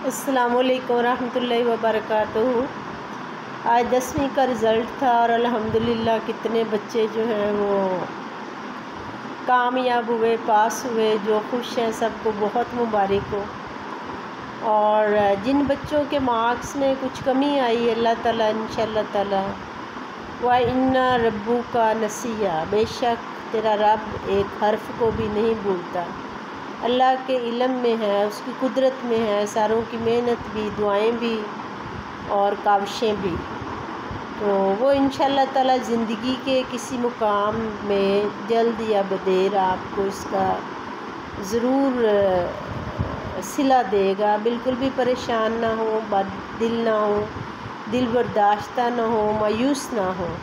السلام علیکم ورحمۃ اللہ وبرکاتہ۔ آج 10ویں کا رزلٹ تھا اور الحمدللہ کتنے بچے جو ہیں وہ کامیاب ہوئے، پاس ہوئے۔ جو خوش ہیں سب کو بہت مبارک ہو، اور جن بچوں کے مارکس میں کچھ کمی آئی اللہ تعالیٰ انشاءاللہ تعالیٰ وَإِنَّ رَبُّكَ نَسِيًّا، بے شک تیرا رب ایک حرف کو بھی نہیں بھولتا۔ اللہ کے علم میں ہے، اس کی قدرت میں ہے، ساروں کی محنت بھی، دعائیں بھی اور کاوشیں بھی۔ تو وہ انشاءاللہ تعالی زندگی کے کسی مقام میں جلد یا بدیر آپ کو اس کا ضرور صلہ دے گا۔ بالکل بھی پریشان نہ ہو، بد دل نہ ہو، دل برداشتہ نہ ہو، مایوس نہ ہو۔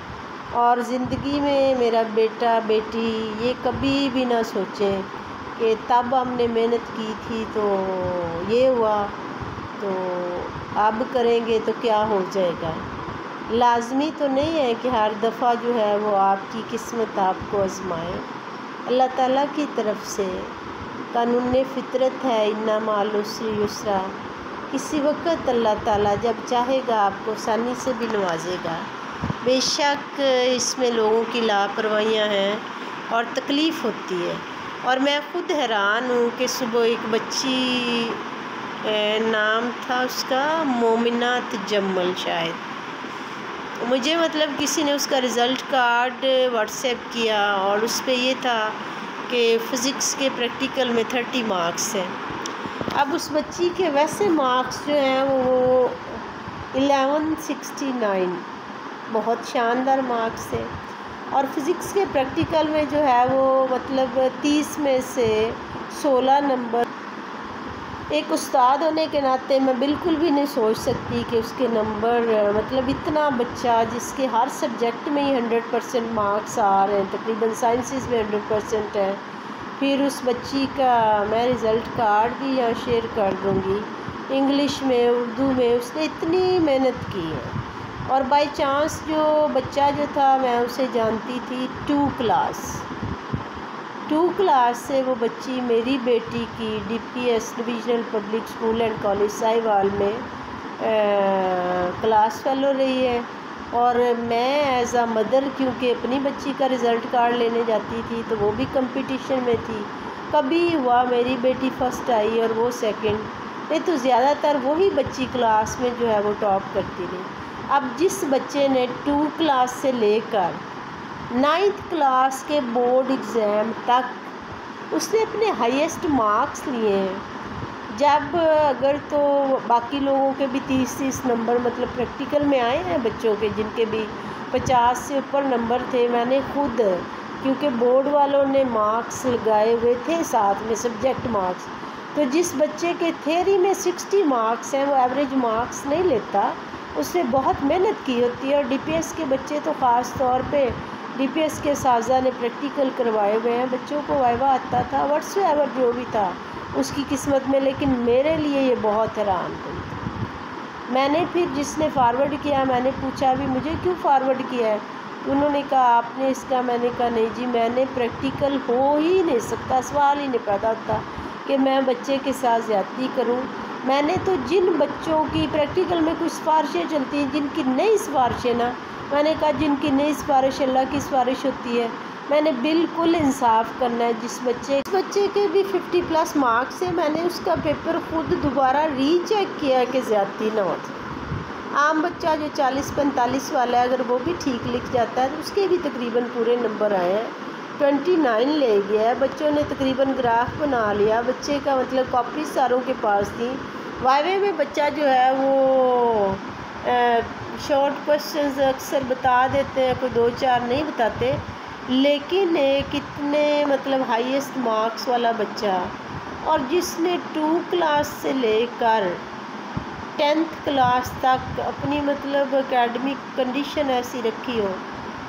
اور زندگی میں میرا بیٹا بیٹی یہ کبھی بھی نہ سوچیں کہ تب ہم نے محنت کی تھی تو یہ ہوا، تو اب کریں گے تو کیا ہو جائے گا۔ لازمی تو نہیں ہے کہ ہر دفعہ جو ہے وہ آپ کی قسمت آپ کو آزمائے۔ اللہ تعالیٰ کی طرف سے قانون فطرت ہے، اِنَّ مَعَ الْعُسْرِ یُسْرًا۔ کسی وقت اللہ تعالیٰ جب چاہے گا آپ کو آسانی سے بھی نوازے گا۔ بے شک اس میں لوگوں کی لاپرواہیاں ہیں اور تکلیف ہوتی ہے، اور میں خود حیران ہوں کہ صبح ایک بچی نام تھا اس کا مومنہ تجمل، شاید مجھے کسی نے اس کا رزلٹ کارڈ واٹس ایپ کیا اور اس پہ یہ تھا کہ فزکس کے پریکٹیکل میں 30 مارکس ہیں۔ اب اس بچی کے ویسے مارکس جو ہیں وہ 1169 بہت شاندار مارکس ہیں، اور فزکس کے پریکٹیکل میں جو ہے وہ 30 میں سے 16 نمبر۔ ایک استاد ہونے کے ناطے میں بالکل بھی نہیں سوچ سکتی کہ اس کے نمبر اتنا بچہ جس کے ہر سبجیکٹ میں ہی 100% مارکس آ رہے ہیں، تقریباً سائنسز میں 100% ہے۔ پھر اس بچی کا میں رزلٹ کارڈ بھی یہاں شیئر کر دوں گی، انگلش میں، اردو میں اس نے اتنی محنت کی ہے۔ اور بائی چانس جو بچہ جو تھا میں اسے جانتی تھی 2 کلاس سے، وہ بچی میری بیٹی کی DPS divisional public school and college Sahiwal میں کلاس فیلو رہی ہے۔ اور میں ایز اے مدر کیونکہ اپنی بچی کا رزلٹ کارڈ لینے جاتی تھی تو وہ بھی کمپٹیشن میں تھی، کبھی ہوا میری بیٹی فرسٹ آئی اور وہ سیکنڈ، نہیں تو زیادہ تر وہی بچی کلاس میں جو ہے وہ ٹاپ کرتی رہی۔ اب جس بچے نے 2 کلاس سے لے کر 9th کلاس کے بورڈ ایگزام تک اس نے اپنے ہائیسٹ مارکس لیے ہیں، جب اگر تو باقی لوگوں کے بھی 30 نمبر پریکٹیکل میں آئے ہیں بچوں کے، جن کے بھی 50 سے اوپر نمبر تھے، میں نے خود کیونکہ بورڈ والوں نے مارکس لگائے ہوئے تھے ساتھ میں سبجیکٹ مارکس، تو جس بچے کے تھیوری میں 60 مارکس ہیں وہ ایوریج مارکس نہیں لیتا، اس نے بہت محنت کی ہوتی ہے۔ اور DPS کے بچے تو خاص طور پہ DPS کے اساتذہ نے پریکٹیکل کروائے ہوئے ہیں، بچوں کو وائوا آتا تھا، واٹس ایور جو بھی تھا اس کی قسمت میں، لیکن میرے لیے یہ بہت حیران کن تھا۔ میں نے پھر جس نے فارورڈ کیا میں نے پوچھا بھی مجھے کیوں فارورڈ کیا ہے، انہوں نے کہا آپ نے اس کا، میں نے کہا نہیں جی میں نے پریکٹیکل ہو ہی نہیں سکتا، سوال ہی نہیں پیدا ہوتا کہ میں بچے کے ساتھ زیادتی کروں۔ میں نے تو جن بچوں کی پریکٹیکل میں کچھ سفارشیں چلتی ہیں، جن کی نئی سفارشیں نا، میں نے کہا جن کی نئی سفارش اللہ کی سفارش ہوتی ہے، میں نے بالکل انصاف کرنا ہے۔ جس بچے کے بھی 50+ مارکس ہیں، میں نے اس کا پیپر خود دوبارہ ری چیک کیا کہ زیادتی نہ ہو۔ عام بچہ جو 40-45 والا ہے اگر وہ بھی ٹھیک لکھ جاتا ہے تو اس کے بھی تقریباً پورے نمبر آئے ہیں، 29 لے گیا ہے۔ بچوں نے تقریباً گراف بنا لیا، بچے کا کاپی ساروں کے پاس تھی۔ وائوے میں بچہ جو ہے وہ شارٹ کوسچنز اکثر بتا دیتے ہیں، کوئی 2-4 نہیں بتاتے، لیکن کتنے ہائیسٹ مارکس والا بچہ، اور جس نے 2 کلاس سے لے کر 10th کلاس تک اپنی اکیڈمک کنڈیشن ایسی رکھی ہو،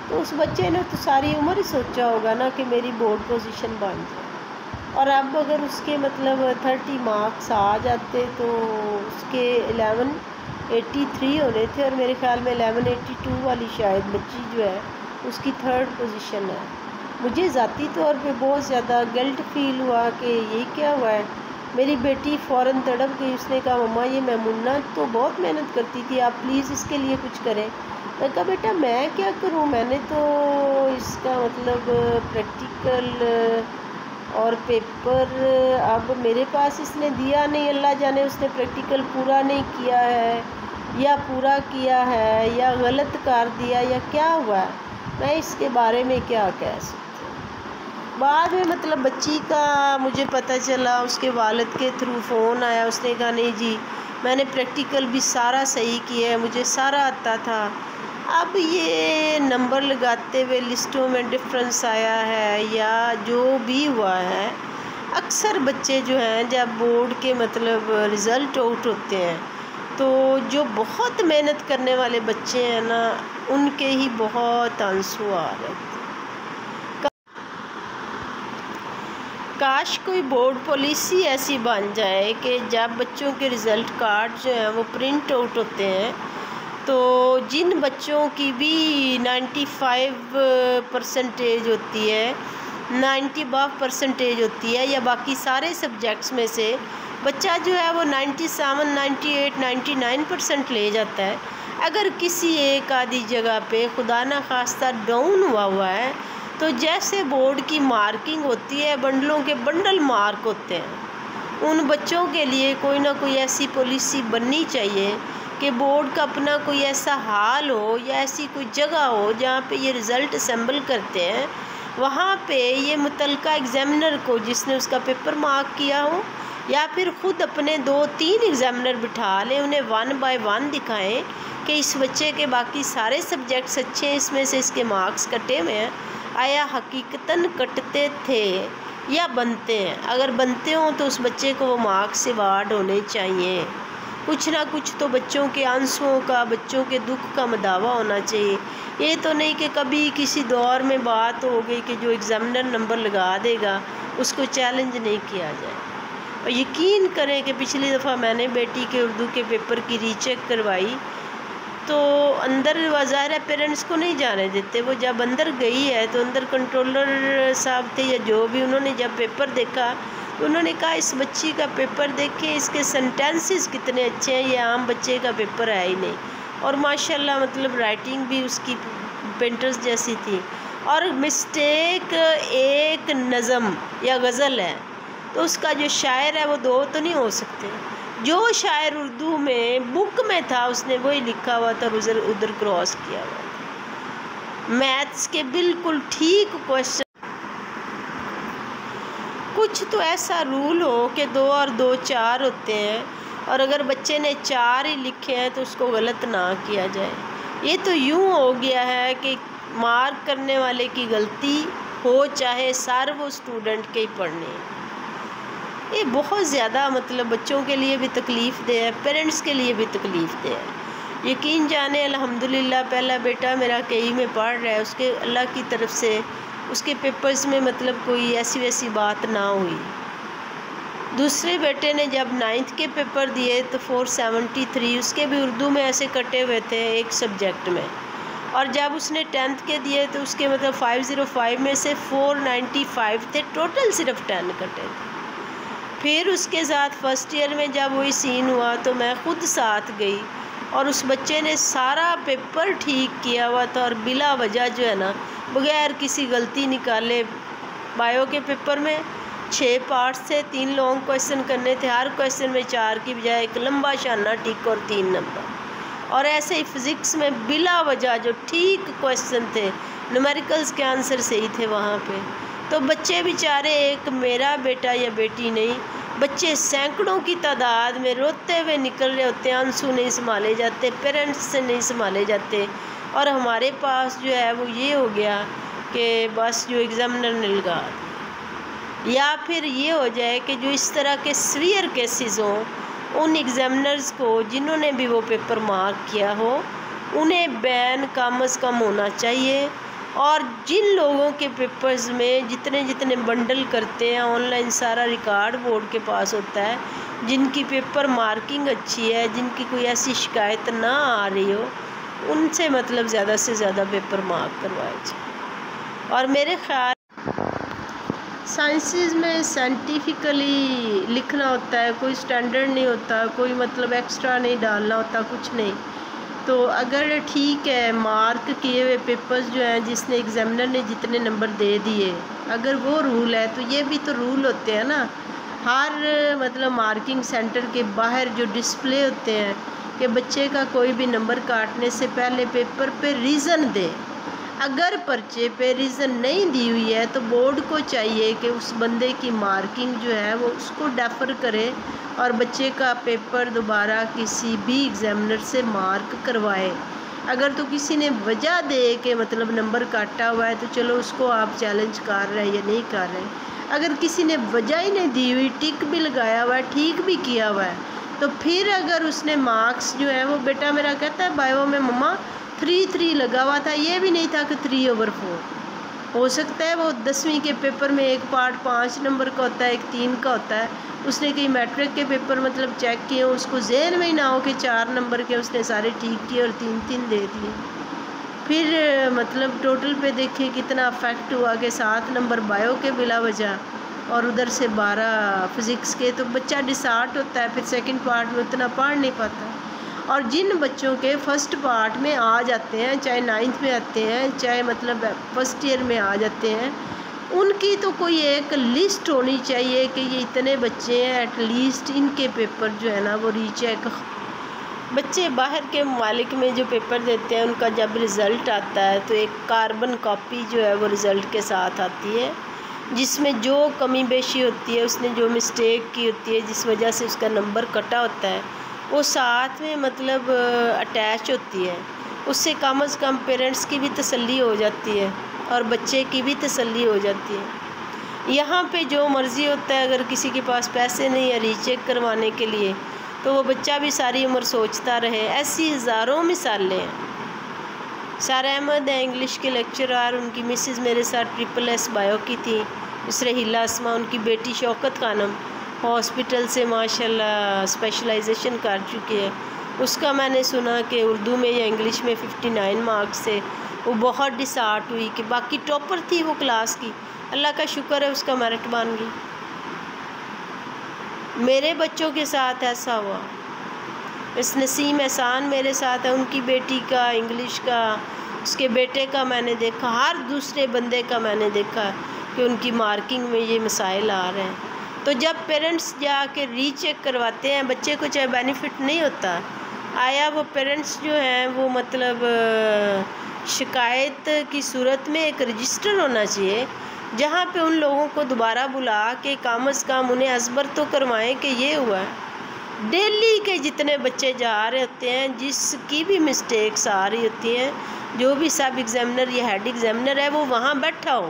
تو اس بچے نے تو ساری عمر ہی سوچا ہوگا نا کہ میری بورڈ پوزیشن بن جائے۔ اور اب اگر اس کے 30 مارکس آ جاتے تو اس کے 1183 ہونے تھے، اور میرے خیال میں 1182 والی شاید بچی جو ہے اس کی 3rd پوزیشن ہے۔ مجھے ذاتی طور پہ بہت زیادہ گلٹ فیل ہوا کہ یہ کیا ہوا ہے، میری بیٹی فوراً تڑپ گئی، اس نے کہا مما یہ میمونہ تو بہت محنت کرتی تھی، آپ پلیز اس کے لیے کچھ کریں۔ میں کہا بیٹا میں کیا کروں، میں نے تو اس کا مطلب پریکٹیکل اور پیپر اب میرے پاس اس نے دیا نہیں، اللہ جانے اس نے پریکٹیکل پورا نہیں کیا ہے یا پورا کیا ہے یا غلط کر دیا یا کیا ہوا ہے، میں اس کے بارے میں کیا کہہ سکتی ہوں۔ بعد میں مطلب بچی کا مجھے پتہ چلا، اس کے والد کے تھرو فون آیا، اس نے کہا نہیں جی میں نے پریکٹیکل بھی سارا صحیح کیا ہے، مجھے سارا آتا تھا، اب یہ نمبر لگاتے ہوئے لسٹوں میں ڈفرینس آیا ہے یا جو بھی ہوا ہے۔ اکثر بچے جو ہیں جب بورڈ کے مطلب رزلٹ آؤٹ ہوتے ہیں تو جو بہت محنت کرنے والے بچے ہیں نا ان کے ہی بہت آنسو آ رہے ہیں۔ کاش کوئی بورڈ پالیسی ایسی بن جائے کہ جب بچوں کے رزلٹ کارڈ جو ہیں وہ پرنٹ آؤٹ ہوتے ہیں تو جن بچوں کی بھی 95% ہوتی ہے، 90% ہوتی ہے یا باقی سارے سبجیکٹس میں سے بچہ جو ہے وہ 97, 98, 99% لے جاتا ہے، اگر کسی ایک آدھی جگہ پہ خدا نخواستہ ڈاؤن ہوا ہے تو جیسے بورڈ کی مارکنگ ہوتی ہے بنڈلوں کے بنڈل مارک ہوتے ہیں، ان بچوں کے لیے کوئی نہ کوئی ایسی پالیسی بننی چاہیے کہ بورڈ کا اپنا کوئی ایسا حال ہو یا ایسی کوئی جگہ ہو جہاں پہ یہ رزلٹ اسمبل کرتے ہیں، وہاں پہ یہ متعلقہ ایگزامنر کو جس نے اس کا پیپر مارک کیا ہو یا پھر خود اپنے 2-3 ایگزامنر بٹھا لیں، انہیں 1 by 1 دکھائیں کہ اس بچے کے باقی سارے سبجیکٹس اچھے ہیں، اس میں سے اس کے مارکس کٹے ہوئے ہیں، آیا حقیقتاً کٹتے تھے یا بنتے ہیں، اگر بنتے ہوں تو اس بچے کو وہ مارکس ایوارڈ ہونے چاہیے۔ کچھ نہ کچھ تو بچوں کے آنسوؤں کا، بچوں کے دکھ کا مداوع ہونا چاہیے، یہ تو نہیں کہ کبھی کسی دور میں بات ہو گئی کہ جو ایگزامنر نمبر لگا دے گا اس کو چیلنج نہیں کیا جائے۔ اور یقین کریں کہ پچھلی دفعہ میں نے بیٹی کے اردو کے پیپر کی ری چیک کروائی تو اندر ظاہر ہے پیرنٹس کو نہیں جانے دیتے، وہ جب اندر گئی ہے تو اندر کنٹرولر صاحب تھے یا جو بھی، انہوں نے جب پیپر دیکھا تو انہوں نے کہا اس بچی کا پیپر دیکھیں، اس کے سینٹینسز کتنے اچھے ہیں، یہ عام بچے کا پیپر ہے ہی نہیں، اور ماشاءاللہ مطلب رائٹنگ بھی اس کی پینٹرز جیسی تھی، اور مسٹیک ایک نظم یا غزل ہے تو اس کا جو شاعر ہے وہ 2 تو نہیں ہو سکتے، جو شاعر اردو میں بک میں تھا اس نے وہی لکھا ہوا تھا، ادھر کراس کیا ہوا تھا۔ میتھس کے بالکل ٹھیک کوشچن، کچھ تو ایسا رول ہو کہ 2 اور 2 4 ہوتے ہیں، اور اگر بچے نے 4 ہی لکھے ہیں تو اس کو غلط نہ کیا جائے۔ یہ تو یوں ہو گیا ہے کہ مارک کرنے والے کی غلطی ہو چاہے سارے وہ اسٹوڈنٹ کے ہی پڑھنے ہیں، یہ بہت زیادہ مطلب بچوں کے لیے بھی تکلیف دہ ہے، پیرنٹس کے لیے بھی تکلیف دہ ہے۔ یقین جانے الحمدللہ پہلا بیٹا میرا کئی میں پڑھ رہا ہے، اس کے اللہ کی طرف سے اس کے پیپرز میں مطلب کوئی ایسی ویسی بات نہ ہوئی۔ دوسرے بیٹے نے جب 9th کے پیپر دیے تو 473، اس کے بھی اردو میں ایسے کٹے ہوئے تھے ایک سبجیکٹ میں، اور جب اس نے 10th کے دیے تو اس کے مطلب 505 میں سے 495 تھے، ٹوٹل صرف 10 کٹے تھے۔ پھر اس کے ساتھ فرسٹ ایئر میں جب وہی سین ہوا تو میں خود ساتھ گئی اور اس بچے نے سارا پیپر ٹھیک کیا ہوا تھا، اور بلا وجہ جو ہے نا بغیر کسی غلطی نکالے، بایو کے پیپر میں 6 پارٹس تھے، 3 لانگ کویسچن کرنے تھے، ہر کویسچن میں 4 کی بجائے ایک لمبا شانہ ٹک اور 3 نمبر، اور ایسے ہی فزکس میں بلا وجہ جو ٹھیک کویسچن تھے، نومیریکلز کے آنسر صحیح تھے وہاں پہ، تو بچے بیچارے، ایک میرا بیٹا یا بیٹی نہیں، بچے سینکڑوں کی تعداد میں روتے ہوئے نکل رہے ہوتے ہیں، آنسو نہیں سنبھالے جاتے، پیرنٹس سے نہیں سنبھالے جاتے، اور ہمارے پاس جو ہے وہ یہ ہو گیا کہ بس جو ایگزامنر نے لگا دیا، یا پھر یہ ہو جائے کہ جو اس طرح کے سیویئر کیسز ہوں ان ایگزامنرز کو جنہوں نے بھی وہ پیپر مارک کیا ہو انہیں بین کم از کم ہونا چاہیے، اور جن لوگوں کے پیپرز میں جتنے بنڈل کرتے ہیں آن لائن سارا ریکارڈ بورڈ کے پاس ہوتا ہے، جن کی پیپر مارکنگ اچھی ہے، جن کی کوئی ایسی شکایت نہ آ رہی ہو، ان سے مطلب زیادہ سے زیادہ پیپر مارک کروائے جائے۔ اور میرے خیال سائنسز میں سائنٹیفکلی لکھنا ہوتا ہے، کوئی سٹینڈرڈ نہیں ہوتا، کوئی مطلب ایکسٹرا نہیں ڈالنا ہوتا، کچھ نہیں. تو اگر ٹھیک ہے مارک کیے ہوئے پیپرز جو ہیں جس نے ایگزامنر نے جتنے نمبر دے دیے، اگر وہ رول ہے تو یہ بھی تو رول ہوتے ہیں نا. ہر مطلب مارکنگ سینٹر کے باہر جو ڈسپلے ہوتے ہیں کہ بچے کا کوئی بھی نمبر کاٹنے سے پہلے پیپر پہ ریزن دے. اگر پرچے پہ ریزن نہیں دی ہوئی ہے تو بورڈ کو چاہیے کہ اس بندے کی مارکنگ جو ہے وہ اس کو ڈیفر کرے اور بچے کا پیپر دوبارہ کسی بھی ایگزامنر سے مارک کروائے. اگر تو کسی نے وجہ دے کہ مطلب نمبر کاٹا ہوا ہے تو چلو اس کو آپ چیلنج کر رہے ہیں یا نہیں کر رہے ہیں. اگر کسی نے وجہ ہی نہیں دی ہوئی، ٹک بھی لگایا ہوا ہے، ٹھیک بھی کیا ہوا ہے، تو پھر اگر اس نے مارکس جو ہے وہ بیٹا میرا کہتا ہے بائیو میں مما 3 لگا ہوا تھا، یہ بھی نہیں تھا کہ 3/4 ہو سکتا ہے. وہ 10ویں کے پیپر میں ایک پارٹ 5 نمبر کا ہوتا ہے، ایک 3 کا ہوتا ہے. اس نے کئی میٹرک کے پیپر مطلب چیک کیے، اس کو ذہن میں ہی نہ ہو کہ 4 نمبر کے اس نے سارے ٹھیک کیے اور 3 دے دیے. پھر مطلب ٹوٹل پہ دیکھیں کتنا افیکٹ ہوا کہ 7 نمبر بایو کے بلا وجہ اور ادھر سے 12 فزکس کے. تو بچہ ڈسارٹ ہوتا ہے، پھر سیکنڈ پارٹ میں اتنا پڑھ نہیں پاتا. اور جن بچوں کے فرسٹ پارٹ میں آ جاتے ہیں، چاہے 9th میں آتے ہیں، چاہے مطلب فرسٹ ایئر میں آ جاتے ہیں، ان کی تو کوئی ایک لسٹ ہونی چاہیے کہ یہ اتنے بچے ہیں، ایٹ لیسٹ ان کے پیپر جو ہے نا وہ ری چیک. بچے باہر کے ممالک میں جو پیپر دیتے ہیں ان کا جب رزلٹ آتا ہے تو ایک کاربن کاپی جو ہے وہ رزلٹ کے ساتھ آتی ہے، جس میں جو کمی بیشی ہوتی ہے، اس نے جو مسٹیک کی ہوتی ہے جس وجہ سے اس کا نمبر کٹا ہوتا ہے، وہ ساتھ میں مطلب اٹیچ ہوتی ہے. اس سے کم از کم پیرنٹس کی بھی تسلی ہو جاتی ہے اور بچے کی بھی تسلی ہو جاتی ہے. یہاں پہ جو مرضی ہوتا ہے، اگر کسی کے پاس پیسے نہیں ہے ری چیک کروانے کے لیے تو وہ بچہ بھی ساری عمر سوچتا رہے. ایسی ہزاروں مثالیں ہیں. سارا احمد ہیں انگلش کے لیکچرر، ان کی مسز میرے ساتھ SSS بایو کی تھی. رحیلہ اسما ان کی بیٹی، شوکت خانم ہاسپٹل سے ماشاءاللہ اسپیشلائزیشن کر چکی ہے. اس کا میں نے سنا کہ اردو میں یا انگلش میں 59 مارکس سے وہ بہت ڈسارٹ ہوئی کہ باقی ٹاپر تھی وہ کلاس کی. اللہ کا شکر ہے اس کا میرٹ بن گئی. میرے بچوں کے ساتھ ایسا ہوا. اس نسیم احسان میرے ساتھ ہے، ان کی بیٹی کا انگلش کا، اس کے بیٹے کا میں نے دیکھا، ہر دوسرے بندے کا میں نے دیکھا کہ ان کی مارکنگ میں یہ مسائل آ رہے ہیں. تو جب پیرنٹس جا کے ری چیک کرواتے ہیں بچے کو چاہے بینیفٹ نہیں ہوتا، آیا وہ پیرنٹس جو ہیں وہ مطلب شکایت کی صورت میں ایک رجسٹر ہونا چاہیے جہاں پہ ان لوگوں کو دوبارہ بلا کے کم از کم انہیں ازبر تو کروائیں کہ یہ ہوا ہے. ڈیلی کے جتنے بچے جا رہے ہوتے ہیں، جس کی بھی مسٹیکس آ رہی ہوتی ہیں، جو بھی سب ایگزامنر یا ہیڈ ایگزامنر ہے وہ وہاں بیٹھا ہو،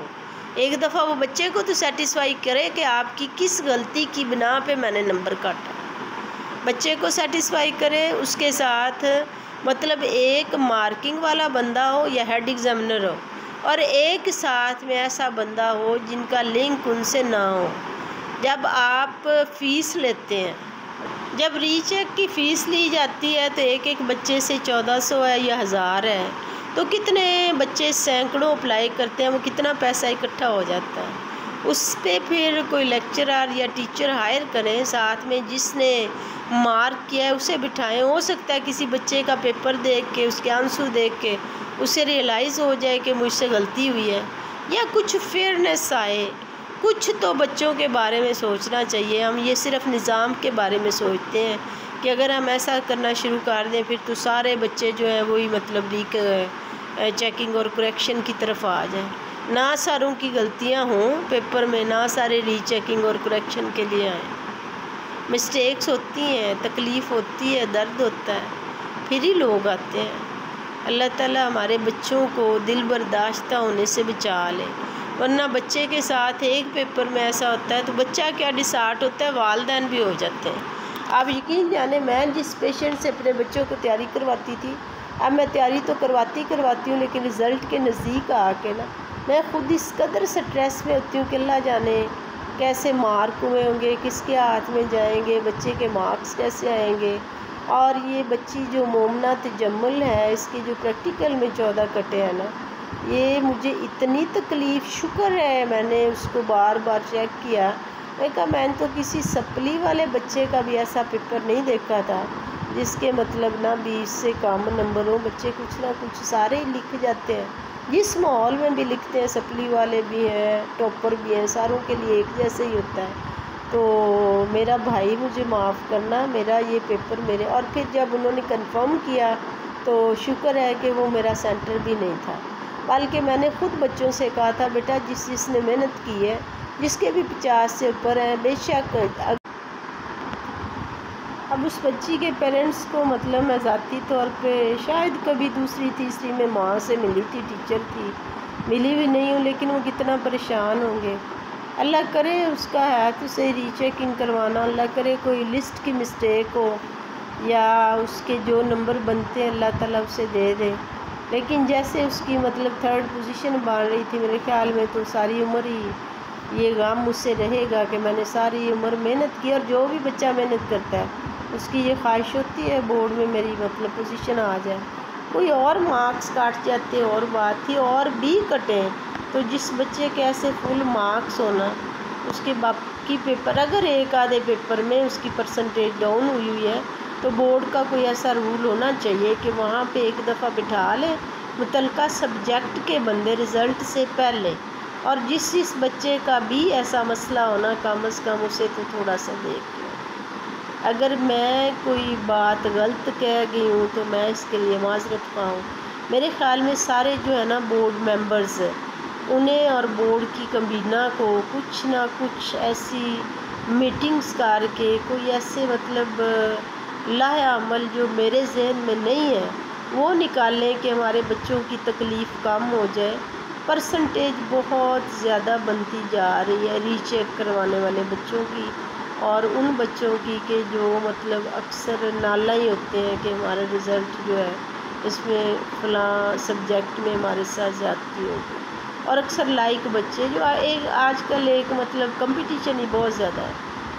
ایک دفعہ وہ بچے کو تو سیٹسفائی کرے کہ آپ کی کس غلطی کی بنا پہ میں نے نمبر کاٹا. بچے کو سیٹسفائی کرے، اس کے ساتھ مطلب ایک مارکنگ والا بندہ ہو یا ہیڈ ایگزامنر ہو، اور ایک ساتھ میں ایسا بندہ ہو جن کا لنک ان سے نہ ہو. جب آپ فیس لیتے ہیں، جب ری چیک کی فیس لی جاتی ہے تو ایک بچے سے 1400 ہے یا 1000 ہے، تو کتنے بچے سینکڑوں اپلائی کرتے ہیں، وہ کتنا پیسہ اکٹھا ہو جاتا ہے. اس پہ پھر کوئی لیکچرر یا ٹیچر ہائر کریں، ساتھ میں جس نے مارک کیا ہے اسے بٹھائیں. ہو سکتا ہے کسی بچے کا پیپر دیکھ کے، اس کے آنسر دیکھ کے اسے ریئلائز ہو جائے کہ مجھ سے غلطی ہوئی ہے، یا کچھ فیئرنیس آئے. کچھ تو بچوں کے بارے میں سوچنا چاہیے. ہم یہ صرف نظام کے بارے میں سوچتے ہیں کہ اگر ہم ایسا کرنا شروع کر دیں پھر تو سارے بچے جو ہیں وہی مطلب ری چیکنگ اور کریکشن کی طرف آ جائیں. نہ ساروں کی غلطیاں ہوں پیپر میں، نہ سارے ری چیکنگ اور کریکشن کے لیے آئیں. مسٹیکس ہوتی ہیں، تکلیف ہوتی ہے، درد ہوتا ہے، پھر ہی لوگ آتے ہیں. اللہ تعالیٰ ہمارے بچوں کو دل برداشتہ ہونے سے بچا لے، ورنہ بچے کے ساتھ ایک پیپر میں ایسا ہوتا ہے تو بچہ کیا ڈسارٹ ہوتا ہے، والدین بھی ہو جاتے ہیں. آپ یقین جانے میں جس پیشنٹ سے اپنے بچوں کو تیاری کرواتی تھی، اب میں تیاری تو کرواتی ہوں لیکن رزلٹ کے نزدیک آ کے نا میں خود اس قدر سٹریس میں ہوتی ہوں کہ اللہ جانے کیسے مارک ہوئے ہوں گے، کس کے ہاتھ میں جائیں گے، بچے کے مارکس کیسے آئیں گے. اور یہ بچی جو مومنہ تجمل ہے، اس کی جو پریکٹیکل میں 14 کٹے ہیں نا، یہ مجھے اتنی تکلیف، شکر ہے میں نے اس کو بار بار چیک کیا، میں کہا میں نے تو کسی سپلی والے بچے کا بھی ایسا پیپر نہیں دیکھا تھا جس کے مطلب نہ 20 سے کم نمبر ہو، بچے کچھ نہ کچھ سارے ہی لکھ جاتے ہیں، جس ماحول میں بھی لکھتے ہیں، سپلی والے بھی ہیں، ٹاپر بھی ہیں، ساروں کے لیے ایک جیسے ہی ہوتا ہے۔ تو میرا بھائی مجھے معاف کرنا، میرا یہ پیپر میرے، اور پھر جب انہوں نے کنفرم کیا تو شکر ہے کہ وہ میرا سینٹر بھی نہیں تھا، بلکہ میں نے خود بچوں سے کہا تھا بیٹا جس نے محنت کی ہے، جس کے بھی 50 سے اوپر ہیں، بے شک اب اس بچی کے پیرنٹس کو مطلب میں ذاتی طور پہ شاید کبھی دوسری تیسری میں ماں سے ملی تھی، ٹیچر تھی، ملی بھی نہیں ہوں، لیکن وہ کتنا پریشان ہوں گے۔ اللہ کرے اس کا ہے تو صحیح ری چیکنگ کروانا، اللہ کرے کوئی لسٹ کی مسٹیک ہو یا اس کے جو نمبر بنتے ہیں اللہ تعالیٰ اسے دے دے، لیکن جیسے اس کی مطلب 3rd پوزیشن بان رہی تھی، میرے خیال میں تو ساری عمر ہی یہ غم مجھ سے رہے گا کہ میں نے ساری عمر محنت کی، اور جو بھی بچہ محنت کرتا ہے اس کی یہ خواہش ہوتی ہے بورڈ میں میری مطلب پوزیشن آ جائے۔ کوئی اور مارکس کاٹ جاتے اور بات تھی، اور بھی کٹیں تو جس بچے کے ایسے فل مارکس ہونا، اس کے باقی پیپر اگر ایک آدھے پیپر میں اس کی پرسنٹیج ڈاؤن ہوئی ہے تو بورڈ کا کوئی ایسا رول ہونا چاہیے کہ وہاں پہ ایک دفعہ بٹھا لیں متعلقہ سبجیکٹ کے بندے رزلٹ سے پہلے، اور جس بچے کا بھی ایسا مسئلہ ہونا کم از کم اسے تو تھوڑا سا دیکھ لیں۔ اگر میں کوئی بات غلط کہہ گئی ہوں تو میں اس کے لیے معذرت خواہ ہوں۔ میرے خیال میں سارے جو ہے نا بورڈ ممبرز، انہیں اور بورڈ کی کمبینہ کو کچھ نہ کچھ ایسی میٹنگز کر کے کوئی ایسے مطلب لاہے عمل جو میرے ذہن میں نہیں ہے وہ نکالیں کہ ہمارے بچوں کی تکلیف کم ہو جائے۔ پرسنٹیج بہت زیادہ بنتی جا رہی ہے ری چیک کروانے والے بچوں کی، اور ان بچوں کی کہ جو مطلب اکثر نالہ ہی ہوتے ہیں کہ ہمارا رزلٹ جو ہے اس میں فلاں سبجیکٹ میں ہمارے ساتھ زیادتی ہوگی، اور اکثر لائک بچے جو آج کل ایک مطلب کمپٹیشن ہی بہت زیادہ ہے،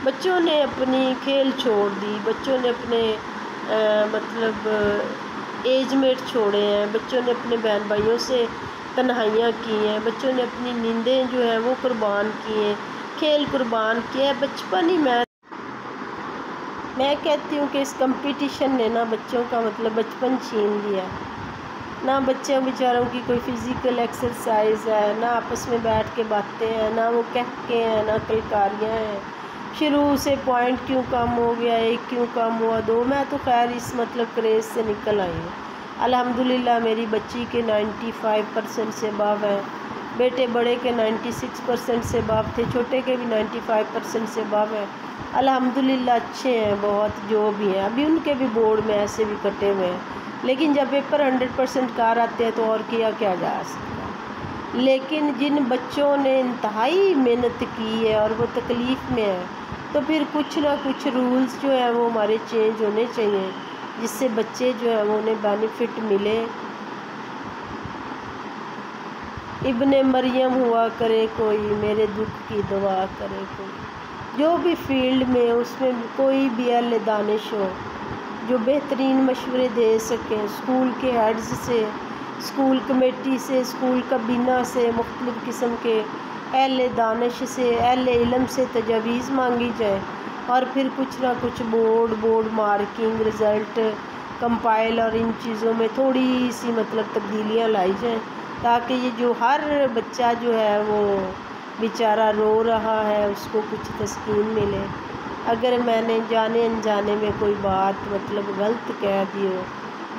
بچوں نے اپنی کھیل چھوڑ دی، بچوں نے اپنے مطلب ایج میٹ چھوڑے ہیں، بچوں نے اپنے بہن بھائیوں سے تنہائیاں کی ہیں، بچوں نے اپنی نیندیں جو ہیں وہ قربان کی ہیں، کھیل قربان کیا ہے، بچپن ہی میں کہتی ہوں کہ اس کمپٹیشن نے نا بچوں کا مطلب بچپن چھین لیا، نہ بچوں بیچاروں کی کوئی فزیکل ایکسرسائز ہے، نہ آپس میں بیٹھ کے باتیں ہیں، نہ وہ کہکے ہیں، نہ کلکاریاں ہیں، شروع سے پوائنٹ کیوں کم ہو گیا، 1 کیوں کم ہوا، 2، میں تو خیر اس مطلب کریز سے نکل آئی ہوں۔ الحمدللہ میری بچی کے 95% سے ابو ہیں، بیٹے بڑے کے 96% سے ابو تھے، چھوٹے کے بھی 95% سے ابو ہیں، الحمدللہ اچھے ہیں بہت جو بھی ہیں، ابھی ان کے بھی بورڈ میں ایسے بھی کٹے ہوئے ہیں، لیکن جب پیپر 100% کار آتے ہیں تو اور کیا جا سکتا ہے۔ لیکن جن بچوں نے انتہائی محنت کی ہے اور وہ تکلیف میں ہیں، تو پھر کچھ نہ کچھ رولز جو ہیں وہ ہمارے چینج ہونے چاہیے جس سے بچے جو ہیں وہ انہیں بینیفٹ ملے۔ ابن مریم ہوا کرے کوئی، میرے دکھ کی دعا کرے کوئی، جو بھی فیلڈ میں اس میں کوئی بھی اہل دانش ہو جو بہترین مشورے دے سکیں، اسکول کے ہیڈز سے، اسکول کمیٹی سے، اسکول کابینہ سے، مختلف قسم کے اہل دانش سے، اہل علم سے تجاویز مانگی جائے، اور پھر کچھ نہ کچھ بورڈ مارکنگ، رزلٹ کمپائل اور ان چیزوں میں تھوڑی سی مطلب تبدیلیاں لائی جائیں، تاکہ یہ جو ہر بچہ جو ہے وہ بیچارہ رو رہا ہے اس کو کچھ تسکین ملے۔ اگر میں نے جانے انجانے میں کوئی بات مطلب غلط کہہ دی ہو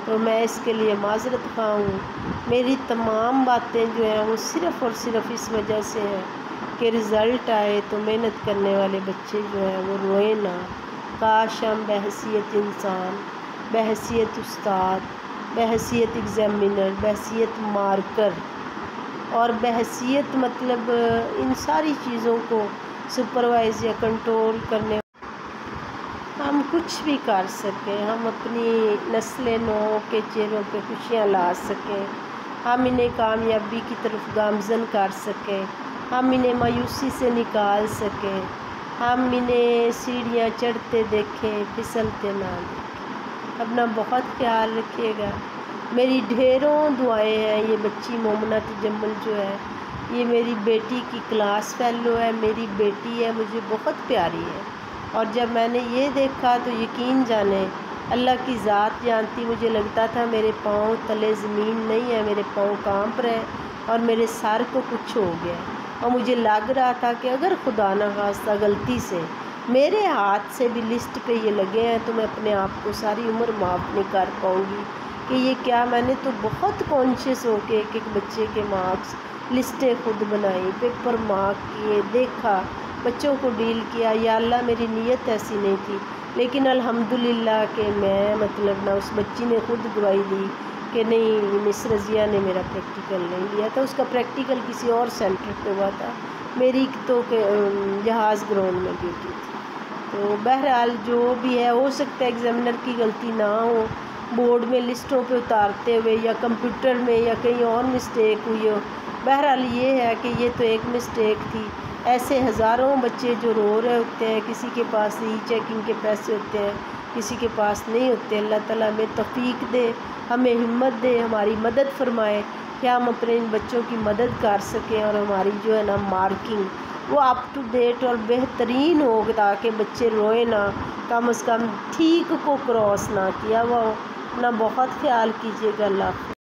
تو میں اس کے لیے معذرت خواہ ہوں۔ میری تمام باتیں جو ہیں وہ صرف اور صرف اس وجہ سے ہیں کہ رزلٹ آئے تو محنت کرنے والے بچے جو ہیں وہ روئیں نہ۔ کاش ہم بحیثیت انسان، بحیثیت استاد، بحیثیت ایگزامینر، بحیثیت مارکر اور بحیثیت مطلب ان ساری چیزوں کو سپروائز یا کنٹرول کرنے ہم کچھ بھی کر سکیں، ہم اپنی نسل نو کے چہروں پہ خوشیاں لا سکیں، ہم انہیں کامیابی کی طرف گامزن کر سکیں، ہم انہیں مایوسی سے نکال سکیں، ہم انہیں سیڑھیاں چڑھتے دیکھیں، پھسلتے نہ دیکھیں۔ اپنا بہت خیال رکھیے گا۔ میری ڈھیروں دعائیں ہیں۔ یہ بچی مومنہ تجمل جو ہے یہ میری بیٹی کی کلاس فیلو ہے، میری بیٹی ہے، مجھے بہت پیاری ہے۔ اور جب میں نے یہ دیکھا تو یقین جانے اللہ کی ذات جانتی، مجھے لگتا تھا میرے پاؤں تلے زمین نہیں ہے، میرے پاؤں کانپ رہے اور میرے سر کو کچھ ہو گیا، اور مجھے لگ رہا تھا کہ اگر خدا نہ خواستہ غلطی سے میرے ہاتھ سے بھی لسٹ پہ یہ لگے ہیں تو میں اپنے آپ کو ساری عمر معاف نہیں کر پاؤں گی کہ یہ کیا۔ میں نے تو بہت کانشیس ہو کے ایک بچے کے مارکس لسٹیں خود بنائی، پیپر مارک کیے، دیکھا، بچوں کو ڈیل کیا۔ یا اللہ میری نیت ایسی نہیں تھی، لیکن الحمدللہ کہ میں نہ اس بچی نے خود گواہی دی کہ نہیں مس رضیہ نے میرا پریکٹیکل نہیں لیا تھا، اس کا پریکٹیکل کسی اور سینٹر پہ ہوا تھا، میری تو جہاز گراؤنڈ میں ڈیوٹی تھی۔ تو بہرحال جو بھی ہے، ہو سکتا ہے ایگزامینر کی غلطی نہ ہو، بورڈ میں لسٹوں پہ اتارتے ہوئے یا کمپیوٹر میں یا کہیں اور مسٹیک ہوئی ہو۔ بہرحال یہ ہے کہ یہ تو ایک مسٹیک تھی۔ ایسے ہزاروں بچے جو رو رہے ہوتے ہیں، کسی کے پاس ای چیکنگ کے پیسے ہوتے ہیں، کسی کے پاس نہیں ہوتے۔ اللہ تعالیٰ ہمیں توفیق دے، ہمیں ہمت دے، ہماری مدد فرمائے کہ ہم اپنے ان بچوں کی مدد کر سکیں، اور ہماری جو ہے نا مارکنگ وہ اپ ٹو ڈیٹ اور بہترین ہو، تاکہ بچے روئیں نہ، کم از کم ٹھیک کو کراس نہ کیا ہوا ہو۔ اپنا بہت خیال کیجیے گا۔ اللہ حافظ۔